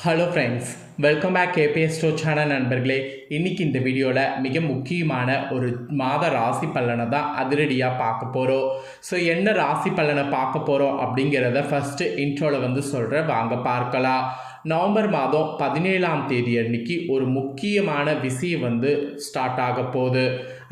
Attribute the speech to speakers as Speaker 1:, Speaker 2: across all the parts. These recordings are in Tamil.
Speaker 1: Hello friends, welcome back KPS ஸ்டோ சேனல் நண்பர்களே. இன்றைக்கி இந்த வீடியோவில் மிக முக்கியமான ஒரு மாத ராசி பலனை தான் அதிரடியாக பார்க்க போகிறோம். ஸோ என்ன ராசி பலனை பார்க்க போகிறோம் அப்படிங்கிறத ஃபஸ்ட்டு இன்ட்ரோவில் சொல்கிறேன், வாங்க பார்க்கலாம். நவம்பர் மாதம் 17ஆம் தேதி அன்னைக்கு ஒரு முக்கியமான விஷயம் ஸ்டார்ட் ஆக போகுது.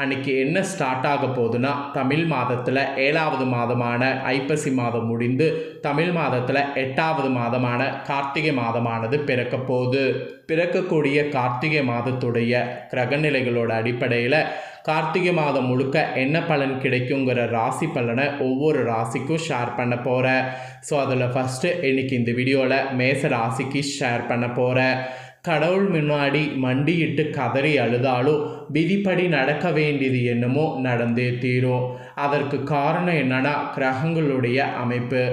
Speaker 1: அன்றைக்கி என்ன ஸ்டார்ட் ஆக போகுதுன்னா, தமிழ் மாதத்தில் 7வது மாதமான ஐப்பசி மாதம் முடிந்து தமிழ் மாதத்தில் 8வது மாதமான கார்த்திகை மாதமானது பிறக்க போகுது. பிறக்கக்கூடிய கார்த்திகை மாதத்துடைய கிரகநிலைகளோட அடிப்படையில் கார்த்திகை மாதம் முழுக்க என்ன பலன் கிடைக்குங்கிற ராசி பலனை ஒவ்வொரு ராசிக்கும் ஷேர் பண்ண போகிறேன். ஸோ அதில் ஃபஸ்ட்டு இன்றைக்கி இந்த வீடியோவில் மேச ராசிக்கு ஷேர் பண்ண போகிறேன். கடவுள் முன்னாடி மண்டியிட்டு கதறி அழுதாலும் விதிப்படி நடக்க வேண்டியது என்னமோ நடந்தே தீரும். அதற்கு காரணம் என்னன்னா, கிரகங்களுடைய அமைப்பு.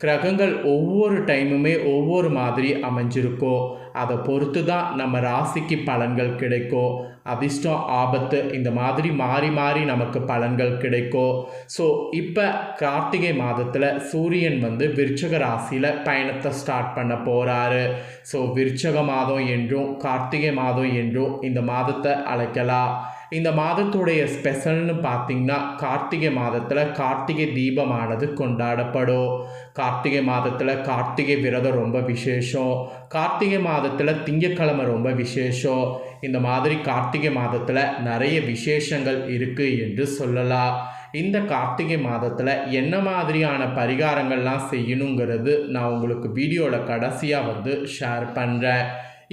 Speaker 1: கிரகங்கள் ஒவ்வொரு டைமுமே ஒவ்வொரு மாதிரி அமைஞ்சிருக்கும். அதை பொறுத்து தான் நம்ம ராசிக்கு பலன்கள் கிடைக்கும். அதிர்ஷ்டம், ஆபத்து, இந்த மாதிரி மாறி மாறி நமக்கு பலன்கள் கிடைக்கும். ஸோ இப்போ கார்த்திகை மாதத்தில் சூரியன் விருச்சக ராசியில் பயணத்தை ஸ்டார்ட் பண்ண போகிறாரு. ஸோ விருச்சக மாதம் என்றும் கார்த்திகை மாதம் என்றும் இந்த மாதத்தை அழைக்கலாம். இந்த மாதத்துடைய ஸ்பெஷல்னு பார்த்திங்கன்னா, கார்த்திகை மாதத்தில் கார்த்திகை தீபமானது கொண்டாடப்படும். கார்த்திகை மாதத்தில் கார்த்திகை விரதம் ரொம்ப விசேஷம். கார்த்திகை மாதத்தில் திங்கக்கிழமை ரொம்ப விசேஷம். இந்த மாதிரி கார்த்திகை மாதத்தில் நிறைய விசேஷங்கள் இருக்குது என்று சொல்லலாம். இந்த கார்த்திகை மாதத்தில் என்ன மாதிரியான பரிகாரங்கள்லாம் செய்யணுங்கிறது நான் உங்களுக்கு வீடியோவில் கடைசியாக ஷேர் பண்ணுறேன்.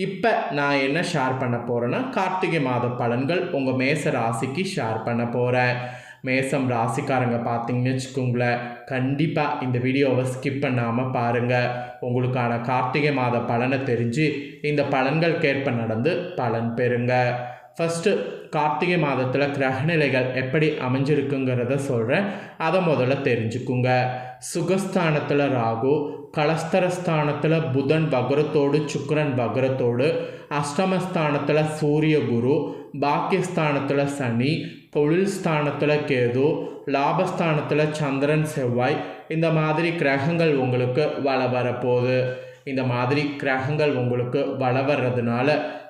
Speaker 1: இப்போ நான் என்ன ஷேர் பண்ண போகிறேன்னா, கார்த்திகை மாத பலன்கள் உங்கள் மேச ராசிக்கு ஷேர் பண்ண போகிறேன். மேசம் ராசிக்காரங்க பார்த்தீங்கன்னு வச்சுக்கோங்களேன், கண்டிப்பாக இந்த வீடியோவை ஸ்கிப் பண்ணாமல் பாருங்கள். உங்களுக்கான கார்த்திகை மாத பலனை தெரிஞ்சு இந்த பலன்களுக்கேற்ப நடந்து பலன் பெறுங்க. ஃபஸ்ட்டு கார்த்திகை மாதத்தில் கிரகநிலைகள் எப்படி அமைஞ்சிருக்குங்கிறத சொல்கிறேன், அதை முதல்ல தெரிஞ்சுக்குங்க. சுகஸ்தானத்தில் ராகு, கலஸ்தரஸ்தானத்தில் புதன் வக்ரத்தோடு சுக்கிரன் வக்ரத்தோடு, அஷ்டமஸ்தானத்தில் சூரிய குரு, பாக்கியஸ்தானத்தில் சனி, தொழில் ஸ்தானத்தில் கேது, லாபஸ்தானத்தில் சந்திரன் செவ்வாய், இந்த மாதிரி கிரகங்கள் உங்களுக்கு வள வரப்போகுது. இந்த மாதிரி கிரகங்கள் உங்களுக்கு வள வர்றதுனால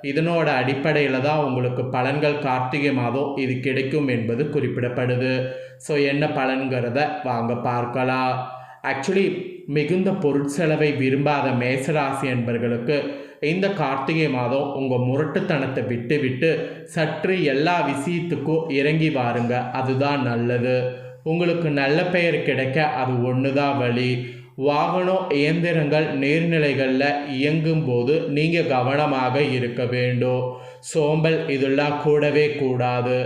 Speaker 1: இதனோட அடிப்படையில் தான் உங்களுக்கு பலன்கள் கார்த்திகை மாதம் இது கிடைக்கும் என்பது குறிப்பிடப்படுது. ஸோ என்ன பலன்கிறத வாங்க பார்க்கலாம். ஆக்சுவலி மிகுந்த பொருட்செலவை விரும்பாத மேசராசி என்பவர்களுக்கு இந்த கார்த்திகை மாதம் உங்கள் முரட்டுத்தனத்தை விட்டு விட்டு சற்று எல்லா விஷயத்துக்கும் இறங்கி வாருங்க. அதுதான் நல்லது. உங்களுக்கு நல்ல பெயர் கிடைக்க அது ஒன்று தான் வழி. வாகனம், இயந்திரங்கள் நீர்நிலைகளில் இயங்கும் போது நீங்கள் கவனமாக இருக்க வேண்டும். சோம்பல் இதெல்லாம் கூடவே கூடாது.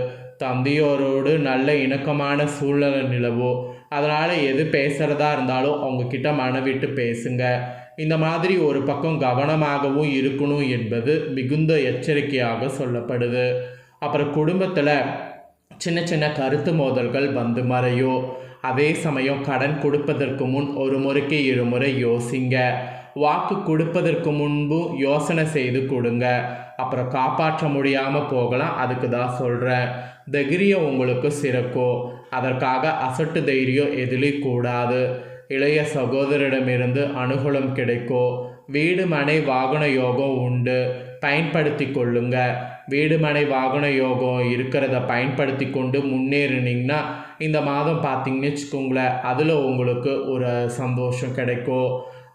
Speaker 1: தந்தையோரோடு நல்ல இணக்கமான சூழ்நிலை நிலவும். அதனால் எது பேசுகிறதா இருந்தாலும் அவங்கக்கிட்ட மனவிட்டு பேசுங்க. இந்த மாதிரி ஒரு பக்கம் கவனமாகவும் இருக்கணும் என்பது மிகுந்த எச்சரிக்கையாக சொல்லப்படுது. அப்புறம் குடும்பத்தில் சின்ன சின்ன கருத்து மோதல்கள் மறையும். அதே சமயம் கடன் கொடுப்பதற்கு முன் ஒரு முறைக்கு இருமுறை யோசிங்க. வாக்கு கொடுப்பதற்கு முன்பும் யோசனை செய்து கொடுங்க. அப்புறம் காப்பாற்ற முடியாமல் போகலாம். அதுக்கு தான் சொல்கிறேன், தைரியம் உங்களுக்கு சிறக்கும். அதற்காக அசட்டு தைரியம் எதிலும் கூடாது. இளைய சகோதரிடமிருந்து அனுகூலம் கிடைக்கும். வீடு மனை வாகன யோகம் உண்டு, பயன்படுத்தி கொள்ளுங்க. வீடு மனை வாகன யோகம் இருக்கிறத பயன்படுத்தி கொண்டு முன்னேறினீங்கன்னா இந்த மாதம் பார்த்தீங்கன்னு வச்சுக்கோங்களேன், அதில் உங்களுக்கு ஒரு சந்தோஷம் கிடைக்கும்.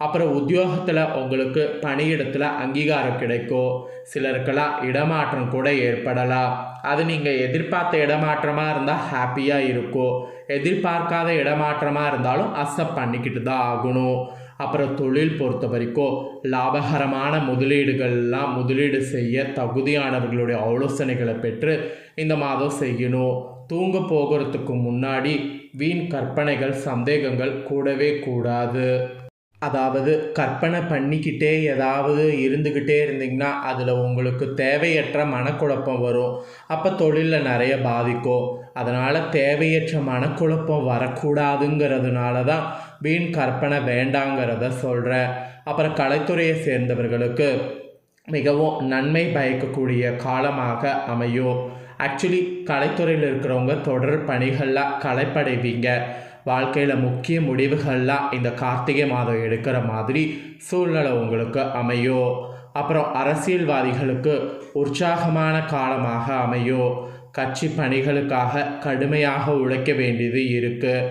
Speaker 1: அப்புறம் உத்தியோகத்தில் உங்களுக்கு பணியிடத்தில் அங்கீகாரம் கிடைக்கும். சிலருக்கெல்லாம் இடமாற்றம் கூட ஏற்படலாம். அது நீங்கள் எதிர்பார்த்த இடமாற்றமாக இருந்தால் ஹாப்பியாக இருக்கும். எதிர்பார்க்காத இடமாற்றமாக இருந்தாலும் அக்செப்ட் பண்ணிக்கிட்டு தான் ஆகணும். அப்புறம் தொழில் பொறுத்த வரைக்கும் லாபகரமான முதலீடுகள்லாம் முதலீடு செய்ய தகுதியானவர்களுடைய ஆலோசனைகளை பெற்று இந்த மாதம் செய்யணும். தூங்க போகிறதுக்கு முன்னாடி வீண் கற்பனைகள், சந்தேகங்கள் கூடவே கூடாது. அதாவது கற்பனை பண்ணிக்கிட்டே ஏதாவது இருந்துக்கிட்டே இருந்தீங்கன்னா அதில் உங்களுக்கு தேவையற்ற மனக்குழப்பம் வரும். அப்போ தொழிலில் நிறைய பாதிக்கும். அதனால் தேவையற்ற மனக்குழப்பம் வரக்கூடாதுங்கிறதுனால தான் வீண் கற்பனை வேண்டாங்கிறத சொல்கிறேன். அப்புறம் கலைத்துறையை சேர்ந்தவர்களுக்கு மிகவும் நன்மை பயக்கக்கூடிய காலமாக அமையும். ஆக்சுவலி கலைத்துறையில் இருக்கிறவங்க தொடர் பணிகளில் களைப்படைவீங்க. வாழ்க்கையில் முக்கிய முடிவுகள்லாம் இந்த கார்த்திகை மாதம் எடுக்கிற மாதிரி சூழ்நிலை உங்களுக்கு அமையும். அப்புறம் அரசியல்வாதிகளுக்கு உற்சாகமான காலமாக அமையும். கட்சி பணிகளுக்காக கடுமையாக உழைக்க வேண்டியது இருக்குது.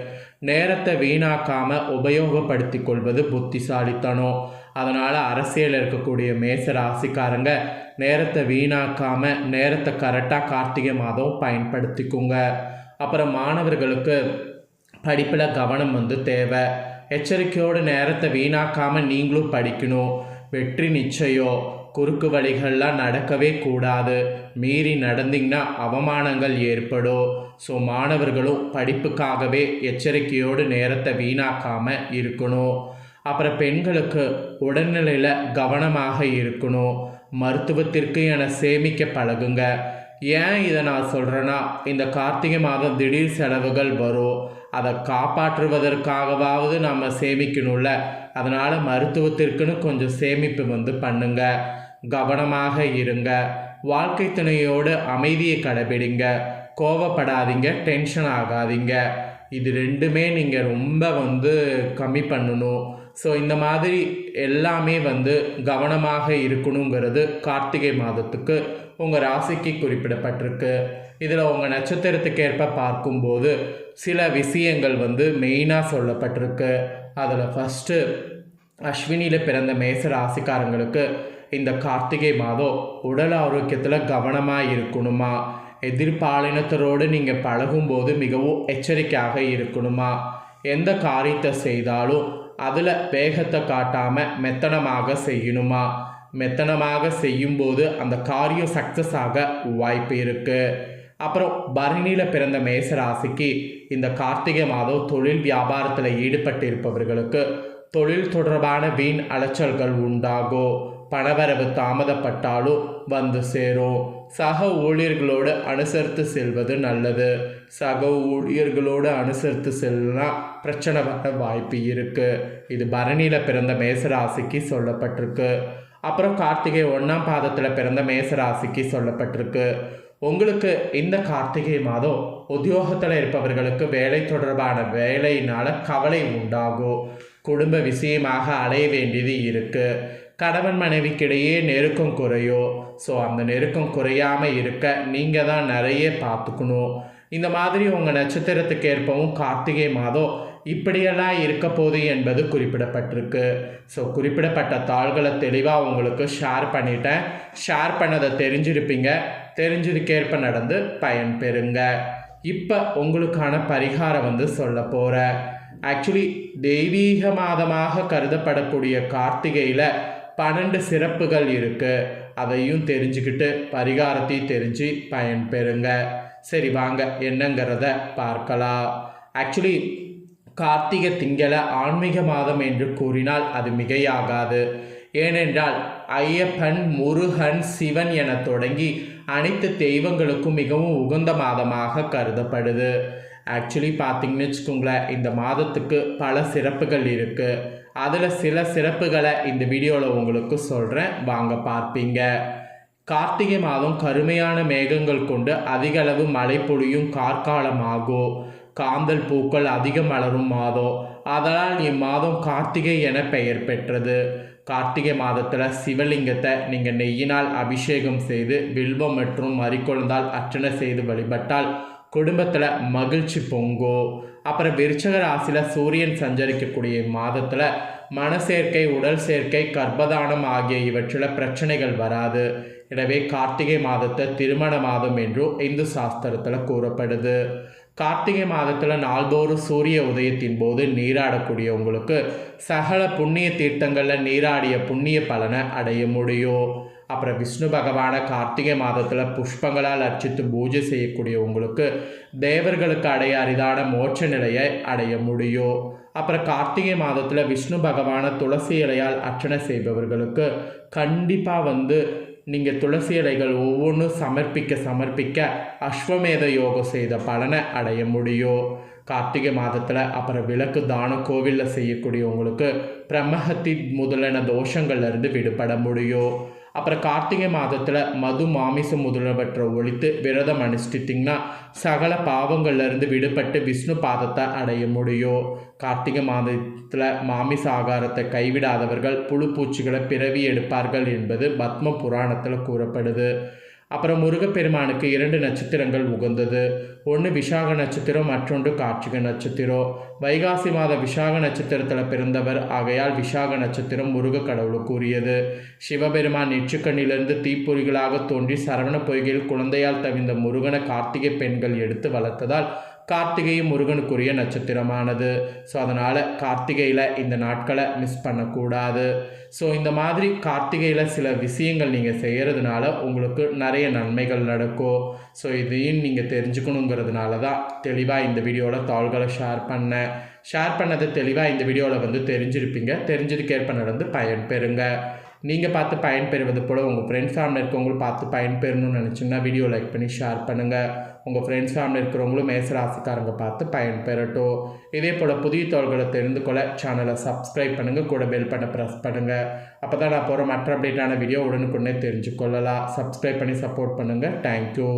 Speaker 1: நேரத்தை வீணாக்காமல் உபயோகப்படுத்தி கொள்வது புத்திசாலித்தனம். அதனால் அரசியல் இருக்கக்கூடிய மேச ராசிக்காரங்க நேரத்தை வீணாக்காமல் நேரத்தை கரெக்டாக கார்த்திகை மாதம் பயன்படுத்திக்குங்க. அப்புறம் மாணவர்களுக்கு படிப்பில் கவனம் தேவை. எச்சரிக்கையோடு நேரத்தை வீணாக்காமல் நீங்களும் படிக்கணும். வெற்றி நிச்சயம். குறுக்கு வழிகள்லாம் நடக்கவே கூடாது. மீறி நடந்தீங்கன்னா அவமானங்கள் ஏற்படும். ஸோ மாணவர்களும் படிப்புக்காகவே எச்சரிக்கையோடு நேரத்தை வீணாக்காமல் இருக்கணும். அப்புறம் பெண்களுக்கு உடல்நிலையில் கவனமாக இருக்கணும். மருத்துவத்திற்கு என சேமிக்க பழகுங்க. ஏன் இதை நான் சொல்கிறேன்னா, இந்த கார்த்திகை மாதம் திடீர் செலவுகள் வரும். அதை காப்பாற்றுவதற்காகவாவது நம்ம சேமிக்கணும்ல. அதனால் மருத்துவத்திற்குன்னு கொஞ்சம் சேமிப்பு பண்ணுங்க. கவனமாக இருங்க. வாழ்க்கை துணையோடு அமைதியை கடைபிடிங்க. கோவப்படாதீங்க, டென்ஷன் ஆகாதீங்க. இது ரெண்டுமே நீங்கள் ரொம்ப கம்மி பண்ணணும். ஸோ இந்த மாதிரி எல்லாமே கவனமாக இருக்கணுங்கிறது கார்த்திகை மாதத்துக்கு உங்கள் ராசிக்கு குறிப்பிடப்பட்டிருக்கு. இதில் உங்கள் நட்சத்திரத்துக்கு ஏற்ப பார்க்கும்போது சில விஷயங்கள் மெயினாக சொல்லப்பட்டிருக்கு. அதில் ஃபஸ்ட்டு அஸ்வினியில் பிறந்த மேச ராசிக்காரங்களுக்கு இந்த கார்த்திகை மாதம் உடல் ஆரோக்கியத்தில் கவனமாக இருக்கணுமா. எதிர்பாலினத்தரோடு நீங்கள் பழகும்போது மிகவும் எச்சரிக்கையாக இருக்கணுமா. எந்த காரியத்தை செய்தாலும் அதில் வேகத்தை காட்டாமல் மெத்தனமாக செய்யணுமா. மெத்தனமாக செய்யும்போது அந்த காரியம் சக்ஸஸ் ஆக வாய்ப்பு இருக்குது. அப்புறம் பரணியில் பிறந்த மேச ராசிக்கு இந்த கார்த்திகை மாதம் தொழில் வியாபாரத்தில் ஈடுபட்டிருப்பவர்களுக்கு தொழில் தொடர்பான வீண் அலைச்சல்கள் உண்டாகும். பணவரவு தாமதப்பட்டாலும் சேரும். சக ஊழியர்களோடு அனுசரித்து செல்வது நல்லது. சக ஊழியர்களோடு அனுசரித்து செல்லுனா பிரச்சனை வர வாய்ப்பு இருக்குது. இது பரணியில் பிறந்த மேசராசிக்கு சொல்லப்பட்டிருக்கு. அப்புறம் கார்த்திகை 1ஆம் பாதத்தில் பிறந்த மேசராசிக்கு சொல்லப்பட்டிருக்கு. உங்களுக்கு இந்த கார்த்திகை மாதம் உத்தியோகத்தில் இருப்பவர்களுக்கு வேலை தொடர்பான வேலையினால் கவலை உண்டாகும். குடும்ப விஷயமாக அலைய வேண்டியது இருக்குது. கணவன் மனைவிக்கிடையே நெருக்கம் குறையும். ஸோ அந்த நெருக்கம் குறையாமல் இருக்க நீங்கள் தான் நிறைய பார்த்துக்கணும். இந்த மாதிரி உங்கள் நட்சத்திரத்துக்கு ஏற்பவும் கார்த்திகை மாதம் இப்படியெல்லாம் இருக்க போகுது என்பது குறிப்பிடப்பட்டிருக்கு. ஸோ குறிப்பிடப்பட்ட தாள்களை தெளிவாக உங்களுக்கு ஷேர் பண்ணிட்டேன். ஷேர் பண்ணதை தெரிஞ்சிருப்பீங்க. தெரிஞ்சதுக்கேற்ப நடந்து பயன் பெறுங்க. இப்போ உங்களுக்கான பரிகாரம் சொல்ல போகிறேன். ஆக்சுவலி தெய்வீக மாதமாக கருதப்படக்கூடிய கார்த்திகையில் 12 சிறப்புகள் இருக்குது. அதையும் தெரிஞ்சுக்கிட்டு பரிகாரத்தையும் தெரிஞ்சு பயன் பெறுங்க. சரி வாங்க என்னங்கிறத பார்க்கலாம். ஆக்சுவலி கார்த்திகை திங்களை ஆன்மீக மாதம் என்று கூறினால் அது மிகையாகாது. ஏனென்றால் ஐயப்பன், முருகன், சிவன் என தொடங்கி அனைத்து தெய்வங்களுக்கும் மிகவும் உகந்த மாதமாக கருதப்படுது. ஆக்சுவலி பார்த்திங்கன்னு வச்சுக்கோங்களேன், இந்த மாதத்துக்கு பல சிறப்புகள் இருக்குது. அதில் சில சிறப்புகளை இந்த வீடியோவில் உங்களுக்கு சொல்கிறேன், வாங்க பார்ப்பீங்க. கார்த்திகை மாதம் கருமையான மேகங்கள் கொண்டு அதிகளவு மழை பொழியும் கார்காலமாகும். காந்தல் பூக்கள் அதிக மலரும் மாதம். அதனால் இம்மாதம் கார்த்திகை என பெயர் பெற்றது. கார்த்திகை மாதத்தில் சிவலிங்கத்தை நீங்கள் நெய்யினால் அபிஷேகம் செய்து வில்வம் மற்றும் மறிக்கொழுந்தால் அர்ச்சனை செய்து வழிபட்டால் குடும்பத்தில் மகிழ்ச்சி பொங்கும். அப்புறம் விருச்சக ராசியில் சூரியன் சஞ்சரிக்கக்கூடிய மாதத்தில் மனசேர்க்கை, உடல் சேர்க்கை, கர்ப்பதானம் ஆகிய இவற்றில் பிரச்சனைகள் வராது. எனவே கார்த்திகை மாதத்தை திருமண மாதம் என்றும் இந்து சாஸ்திரத்தில் கூறப்படுது. கார்த்திகை மாதத்தில் நாள்தோறும் சூரிய உதயத்தின் போது நீராடக்கூடிய உங்களுக்கு சகல புண்ணிய தீர்த்தங்களில் நீராடிய புண்ணிய பலனை அடைய முடியும். அப்புறம் விஷ்ணு பகவான கார்த்திகை மாதத்தில் புஷ்பங்களால் அர்ச்சித்து பூஜை செய்யக்கூடிய உங்களுக்கு தேவர்களுக்கு அடைய அரிதான மோட்ச நிலையை அடைய முடியும். அப்புறம் கார்த்திகை மாதத்தில் விஷ்ணு பகவான துளசி இலையால் அர்ச்சனை செய்பவர்களுக்கு கண்டிப்பாக நீங்கள் துளசி இலைகள் ஒவ்வொன்றும் சமர்ப்பிக்க அஸ்வமேத யோகம் செய்த பலனை அடைய முடியும். கார்த்திகை மாதத்தில் அப்புறம் விளக்கு தானம் கோவிலில் செய்யக்கூடியவங்களுக்கு பிரம்மஹத்தி முதலான தோஷங்கள்லேருந்து விடுபட முடியும். அப்புறம் கார்த்திகை மாதத்தில் மது மாமிசம் முதலவற்றை ஒழித்து விரதம் அனுஷ்டித்திங்கன்னா சகல பாவங்கள்லேருந்து விடுபட்டு விஷ்ணு பாதத்தை அடைய முடியும். கார்த்திகை மாதத்தில் மாமிச ஆகாரத்தை கைவிடாதவர்கள் புழு பூச்சிகளை பிறவி எடுப்பார்கள் என்பது பத்ம புராணத்தில் கூறப்படுது. அப்புறம் முருகப்பெருமானுக்கு 2 நட்சத்திரங்கள் உகந்தது. ஒன்று விசாக நட்சத்திரம், மற்றொன்று கார்த்திகை நட்சத்திரம். வைகாசி மாத விசாக நட்சத்திரத்தில் பிறந்தவர் ஆகையால் விசாக நட்சத்திரம் முருக கடவுளுக்கு உரியது. சிவபெருமான் நெற்றுக்கண்ணிலிருந்து தீப்பொறிகளாக தோன்றி சரவண பொய்கையில் குழந்தையால் தவிந்த முருகனை கார்த்திகை பெண்கள் எடுத்து வளர்த்ததால் கார்த்திகையும் முருகனுக்குரிய நட்சத்திரமானது. ஸோ அதனால் கார்த்திகையில் இந்த நாட்களை மிஸ் பண்ணக்கூடாது. ஸோ இந்த மாதிரி கார்த்திகையில் சில விஷயங்கள் நீங்கள் செய்கிறதுனால உங்களுக்கு நிறைய நன்மைகள் நடக்கும். ஸோ இதையும் நீங்கள் தெரிஞ்சுக்கணுங்கிறதுனால தான் தெளிவாக இந்த வீடியோவில் தாள்களை ஷேர் பண்ணதை தெளிவாக இந்த வீடியோவில் தெரிஞ்சிருப்பீங்க. தெரிஞ்சதுக்கேற்ப நடந்து பயன்பெறுங்க. நீங்கள் பார்த்து பயன்பெறுவது போல் உங்கள் ஃப்ரெண்ட்ஸ் ஃபேமிலி இருக்கவங்களும் பார்த்து பயன்பெறணும்னு நினச்சிங்கன்னா வீடியோ லைக் பண்ணி ஷேர் பண்ணுங்கள். உங்கள் ஃப்ரெண்ட்ஸ் ஃபேமிலி இருக்கிறவங்களும் மேசராசிக்காரங்க பார்த்து பயன்பெறட்டும். இதே போல் புதிய தகவல்களை தெரிந்து கொள்ள சேனலை சப்ஸ்கிரைப் பண்ணுங்கள், கூட பெல் பட்டனை ப்ரெஸ் பண்ணுங்கள். அப்போ தான் நான் போகிற மற்ற அப்டேட்டான வீடியோ உடனுக்குடனே தெரிஞ்சுக்கொள்ளலாம். சப்ஸ்கிரைப் பண்ணி சப்போர்ட் பண்ணுங்கள். தேங்க்யூ.